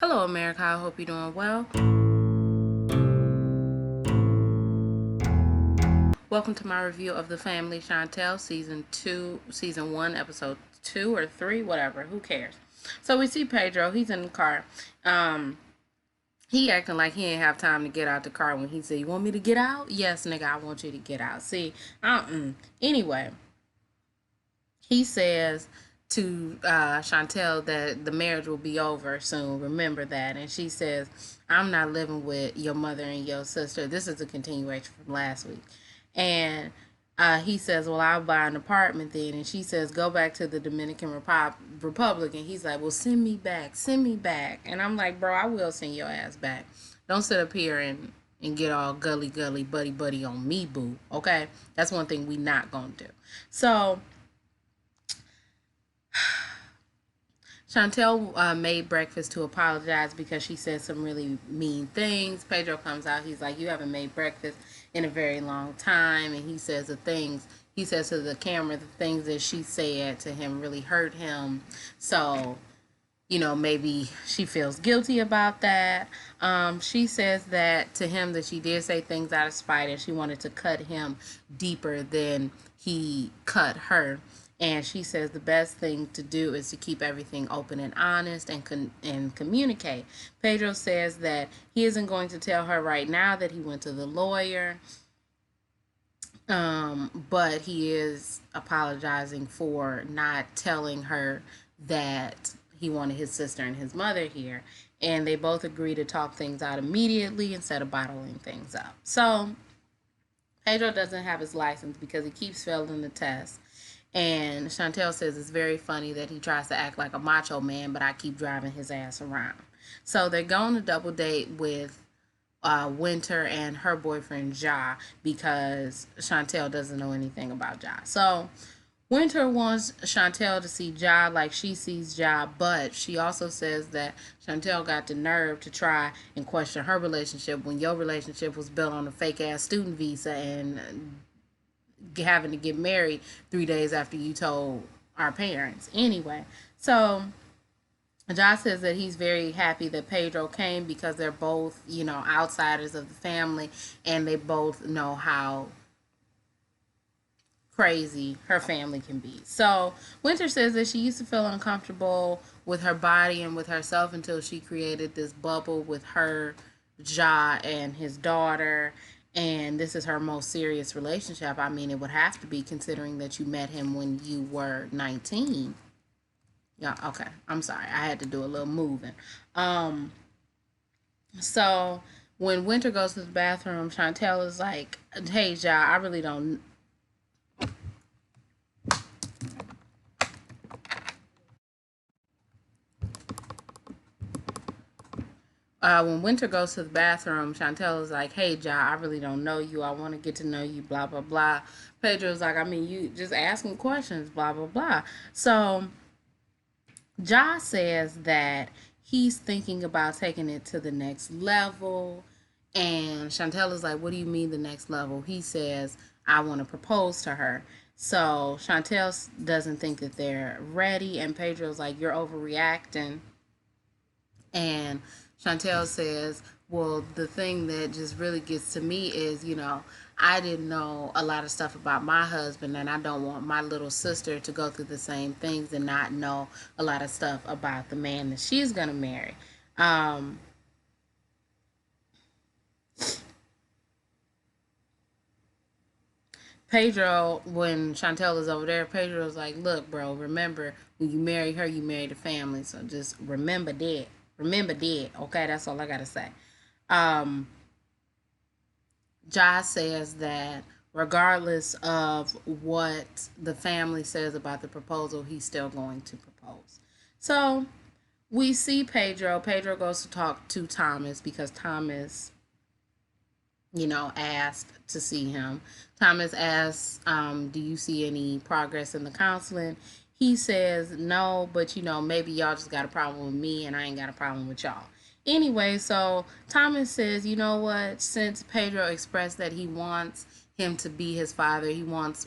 Hello, America. I hope you're doing well. Welcome to my review of The Family Chantal, season 1, episode 2 or 3, whatever. Who cares? So we see Pedro. He's in the car. Um, he acting like he ain't have time to get out the car when he said, "You want me to get out?" Yes, nigga, I want you to get out. See, anyway, he says to Chantel that the marriage will be over soon. Remember that. And she says, "I'm not living with your mother and your sister." This is a continuation from last week. And he says, "Well, I'll buy an apartment then." And she says, "Go back to the Dominican Republic." And he's like, "Well, send me back. Send me back." And I'm like, "Bro, I will send your ass back. Don't sit up here and get all gully gully buddy buddy on me, boo. Okay? That's one thing we not gonna do." So Chantel made breakfast to apologize because she said some really mean things. Pedro comes out. He's like, "You haven't made breakfast in a very long time." And he says to the camera, the things that she said to him really hurt him. So, maybe she feels guilty about that. She says that to him that she did say things out of spite and she wanted to cut him deeper than he cut her. And she says the best thing to do is to keep everything open and honest and communicate. Pedro says that he isn't going to tell her right now that he went to the lawyer, but he is apologizing for not telling her that he wanted his sister and his mother here. And they both agree to talk things out immediately instead of bottling things up. So Pedro doesn't have his license because he keeps failing the test. And Chantel says it's very funny that he tries to act like a macho man, but I keep driving his ass around. So they're going to double date with Winter and her boyfriend Ja because Chantel doesn't know anything about Ja. So Winter wants Chantel to see Ja like she sees Ja, but she also says that Chantel got the nerve to try and question her relationship when your relationship was built on a fake ass student visa and having to get married 3 days after you told our parents. Anyway, so Josh says that he's very happy that Pedro came because they're both, outsiders of the family and they both know how crazy her family can be. So Winter says that she used to feel uncomfortable with her body and with herself until she created this bubble with her, Ja, and his daughter. And this is her most serious relationship. I mean, it would have to be considering that you met him when you were 19. Yeah, okay. I'm sorry. I had to do a little moving. Um, so when Winter goes to the bathroom, Chantel is like, "Hey, Ja, I really don't." When Winter goes to the bathroom, Chantel is like, "Hey, Ja, I really don't know you. I want to get to know you, blah, blah, blah." Pedro's like, "I mean, you just asking questions, blah, blah, blah." So Ja says that he's thinking about taking it to the next level. And Chantel is like, "What do you mean the next level?" He says, "I want to propose to her." So Chantel doesn't think that they're ready. And Pedro's like, "You're overreacting." And Chantel says, "Well, the thing that just really gets to me is, I didn't know a lot of stuff about my husband, and I don't want my little sister to go through the same things and not know a lot of stuff about the man that she's going to marry." Um, Pedro, when Chantel is over there, Pedro's like, "Look, bro, remember when you marry her, you married a family. So just remember that. Remember that. Okay, that's all I got to say." Um, Josh says that regardless of what the family says about the proposal, he's still going to propose. So we see Pedro. Pedro goes to talk to Thomas because Thomas, asked to see him. Thomas asks, "Do you see any progress in the counseling?" He says, "No, but maybe y'all just got a problem with me and I ain't got a problem with y'all." Anyway, so Thomas says, "You know what? Since Pedro expressed that he wants him to be his father, he wants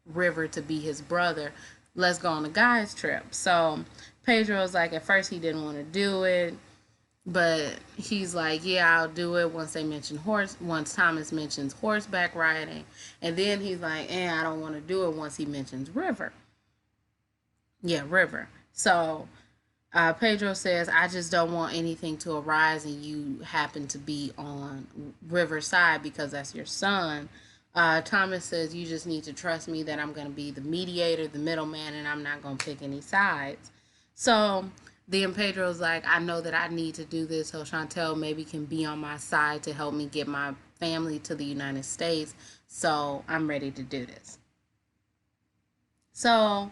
River to be his brother, let's go on a guys' trip." So Pedro's like, at first he didn't want to do it. But he's like, yeah, I'll do it once Thomas mentions horseback riding. And then he's like, I don't want to do it once he mentions river. Yeah, river. So Pedro says, I just don't want anything to arise and you happen to be on Riverside because that's your son. Thomas says, you just need to trust me that I'm going to be the mediator, the middleman, and I'm not going to pick any sides. So then Pedro's like, I know that I need to do this so Chantal maybe can be on my side to help me get my family to the United States. So I'm ready to do this. So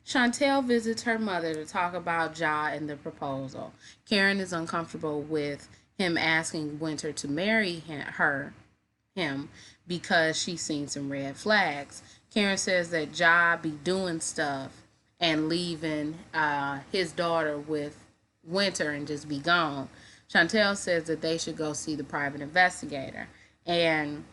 Chantel visits her mother to talk about Ja and the proposal. Karen is uncomfortable with him asking Winter to marry him because she's seen some red flags. Karen says that Ja be doing stuff and leaving his daughter with Winter and just be gone. Chantel says that they should go see the private investigator. And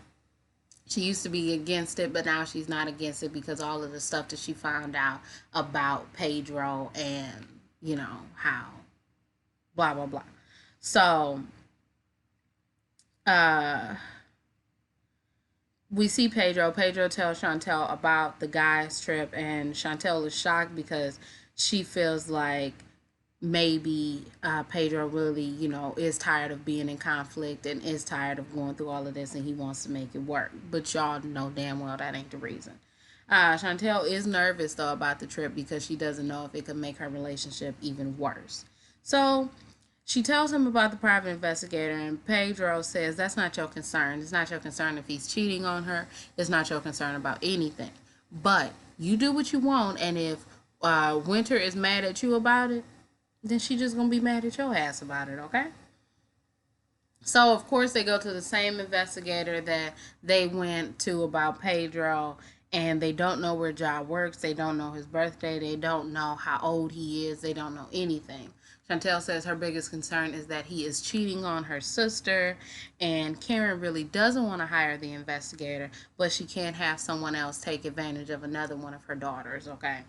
she used to be against it, but now she's not against it because all of the stuff that she found out about Pedro and, how blah, blah, blah. So, uh, we see Pedro. Pedro tells Chantel about the guy's trip, and Chantel is shocked because she feels like maybe Pedro really, is tired of being in conflict and is tired of going through all of this and he wants to make it work. But y'all know damn well that ain't the reason. Chantel is nervous though about the trip because she doesn't know if it could make her relationship even worse. So she tells him about the private investigator, and Pedro says that's not your concern. It's not your concern if he's cheating on her. It's not your concern about anything. But you do what you want, and if Winter is mad at you about it, then she just gonna be mad at your ass about it, okay? So of course they go to the same investigator that they went to about Pedro, and they don't know where Ja works. They don't know his birthday. They don't know how old he is. They don't know anything. Chantel says her biggest concern is that he is cheating on her sister, and Karen really doesn't want to hire the investigator, but she can't have someone else take advantage of another one of her daughters, okay?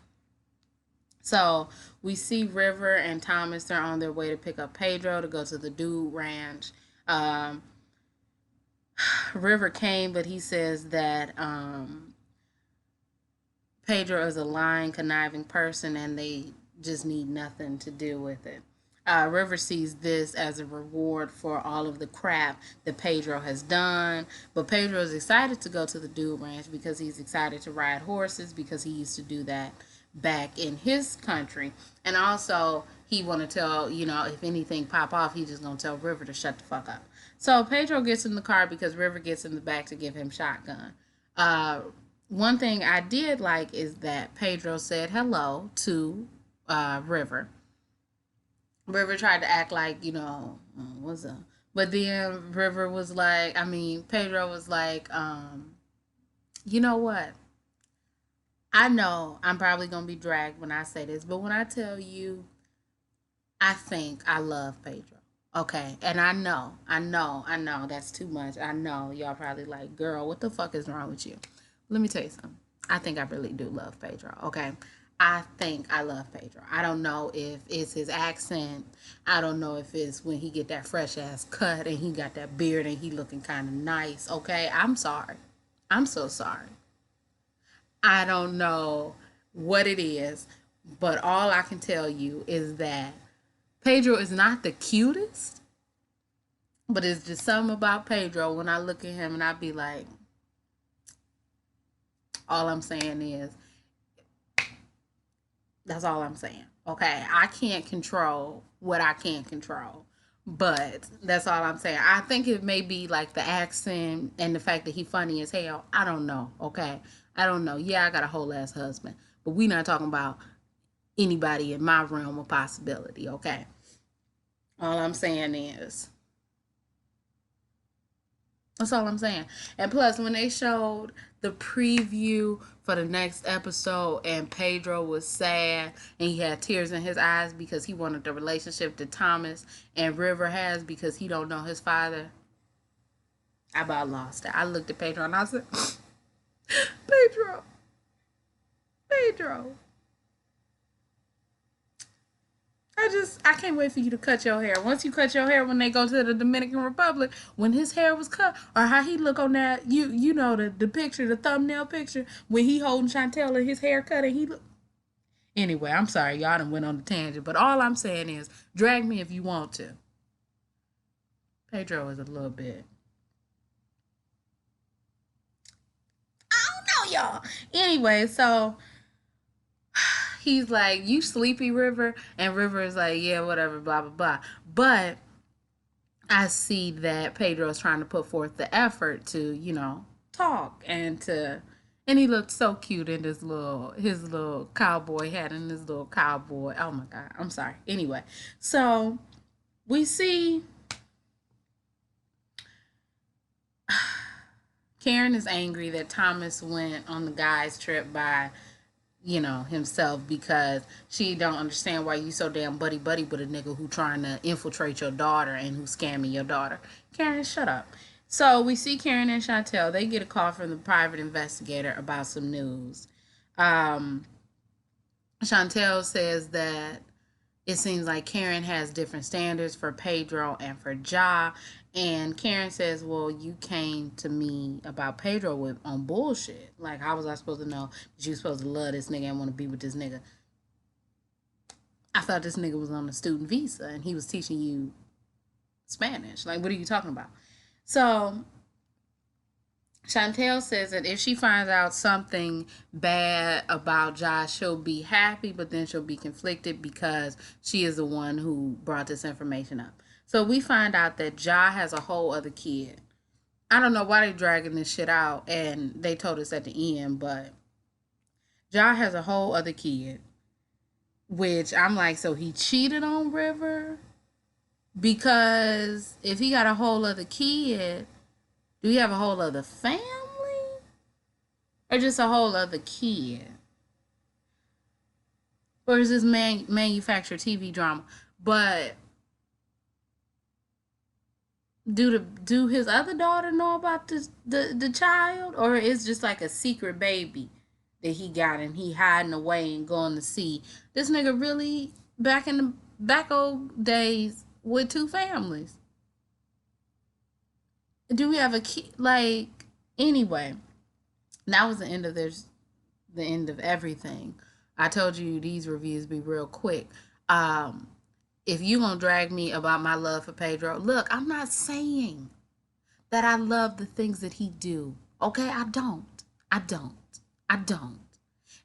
So we see River and Thomas. They're on their way to pick up Pedro to go to the Dude Ranch. Um, River came, but he says that Pedro is a lying, conniving person and they just need nothing to do with it. River sees this as a reward for all of the crap that Pedro has done. But Pedro is excited to go to the Dude Ranch because he's excited to ride horses because he used to do that back in his country. And also, he want to tell, if anything pop off, he's just going to tell River to shut the fuck up. So Pedro gets in the car because River gets in the back to give him shotgun. Uh, One thing I did like is that Pedro said hello to River. River tried to act like, what's up? But then River was like, Pedro was like, you know what? I know I'm probably going to be dragged when I say this, but when I tell you, I think I love Pedro. Okay. And I know that's too much. I know y'all probably like, girl, what the fuck is wrong with you? Let me tell you something. I think I really do love Pedro. Okay. I think I love Pedro. I don't know if it's his accent. I don't know if it's when he get that fresh ass cut and he got that beard and he looking kind of nice. Okay. I'm sorry. I'm so sorry. I don't know what it is, but all I can tell you is that Pedro is not the cutest, but it's just something about Pedro when I look at him and I be like, all I'm saying is, that's all I'm saying. Okay, I can't control what I can't control, but that's all I'm saying. I think it may be like the accent and the fact that he funny as hell. I don't know. Okay, I don't know. Yeah, I got a whole ass husband, but we not talking about anybody in my realm of possibility. Okay, all I'm saying is that's all I'm saying. And plus, when they showed the preview for the next episode, and Pedro was sad and he had tears in his eyes because he wanted the relationship that Thomas and River has because he don't know his father, I about lost it. I looked at Pedro and I said, Pedro, Pedro. I can't wait for you to cut your hair. Once you cut your hair when they go to the Dominican Republic, when his hair was cut, or how he look on that, you know the picture, the thumbnail picture, when he holding Chantal and his hair cut and he look. Anyway, I'm sorry, y'all done went on the tangent, but all I'm saying is, drag me if you want to. Pedro is a little bit. I don't know, y'all. Anyway, so he's like, "You sleepy, River?" And River is like, "Yeah, whatever, blah blah blah." But I see that Pedro is trying to put forth the effort to, talk and he looked so cute in his little cowboy hat and his little cowboy. Oh my god, I'm sorry. Anyway, so we see Karen is angry that Thomas went on the guy's trip by himself because she don't understand why you so damn buddy buddy with a nigga who trying to infiltrate your daughter and who's scamming your daughter. Karen, shut up. So we see Karen and Chantel. They get a call from the private investigator about some news. Um, Chantel says that it seems like Karen has different standards for Pedro and for Ja. And Karen says, "Well, you came to me about Pedro on bullshit. Like, how was I supposed to know that you were supposed to love this nigga and want to be with this nigga? I thought this nigga was on a student visa and he was teaching you Spanish. Like, what are you talking about?" So Chantel says that if she finds out something bad about Josh, she'll be happy, but then she'll be conflicted because she is the one who brought this information up. So we find out that Ja has a whole other kid. I don't know why they're dragging this shit out, and they told us at the end, but Ja has a whole other kid, which I'm like, so he cheated on River? Because if he got a whole other kid, do we have a whole other family? Or just a whole other kid? Or is this manufactured TV drama? But do his other daughter know about the child? Or is just like a secret baby that he got and he hiding away and going to see? This nigga really back in the back old days with two families. Do we have a kid? Like, anyway, that was the end of the end of everything. I told you these reviews be real quick. Um, if you gonna drag me about my love for Pedro, look, I'm not saying that I love the things that he do. Okay, I don't. I don't. I don't.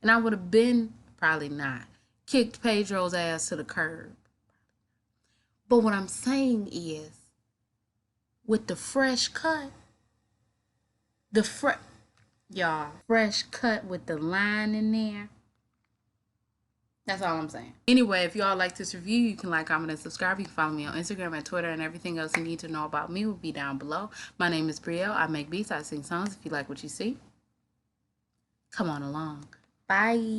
And I would have been probably not kicked Pedro's ass to the curb. But what I'm saying is, with the fresh cut, the y'all, fresh cut with the line in there. That's all I'm saying. Anyway, if y'all like this review, you can like, comment, and subscribe. You can follow me on Instagram and Twitter, and everything else you need to know about me will be down below. My name is Brielle. I make beats. I sing songs. If you like what you see, come on along. Bye.